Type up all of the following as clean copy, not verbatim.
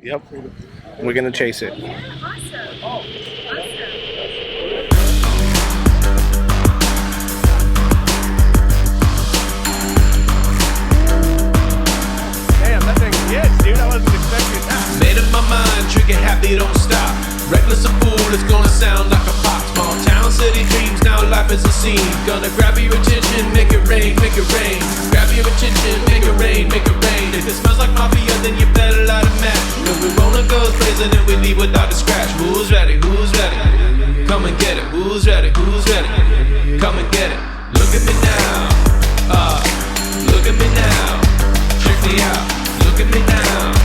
Yep. We're gonna chase it. Damn, that thing hits, dude. I wasn't expecting that. Made up my mind, trigger happy, don't stop. Reckless a fool, it's gonna sound like a pop. Small town, city dreams, now life is a scene. Gonna grab your attention, make it rain, make it rain. Grab your attention, make it rain, make it rain. If it smells like mafia, then you better light a match. Cause we rolling girls blazing and we leave without a scratch. Who's ready, who's ready? Come and get it, who's ready, who's ready? Come and get it. Look at me now, look at me now. Check me out, look at me now,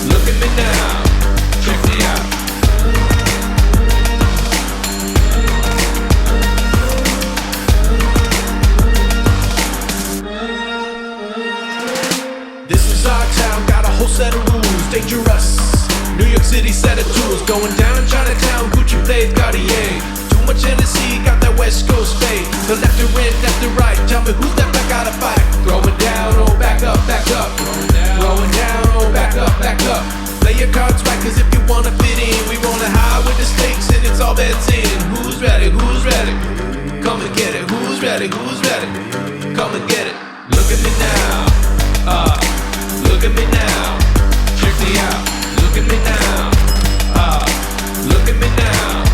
look at me now. Check me out. This is our town, got a whole set of rules, dangerous. New York City set of tools, going down in Chinatown, Gucci blade, Cartier. Too much Hennessy, got that West Coast fade. The left to right, left to right, tell me who's that back out of fight. Throwing down, oh back up, back up. Throwing down, oh back up, back up. Play your cards right, cause if you wanna fit in, we rolling high with the stakes and it's all bets in. Who's ready, who's ready? Come and get it, who's ready, who's ready? Come and get it. Look at me now, look at me now. Check me out, look at me now, look at me now.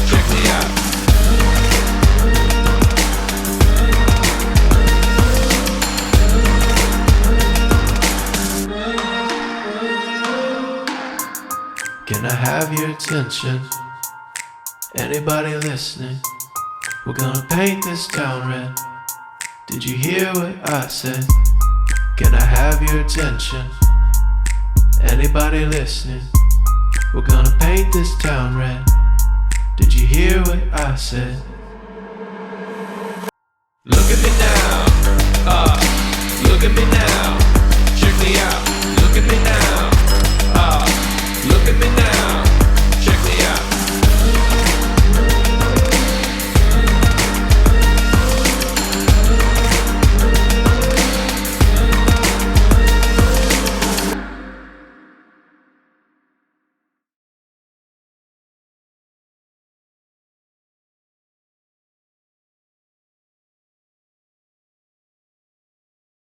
Check me out. Can I have your attention? Anybody listening? We're gonna paint this town red. Did you hear what I said? Can I have your attention? Anybody listening? We're gonna paint this town red. Did you hear what I said?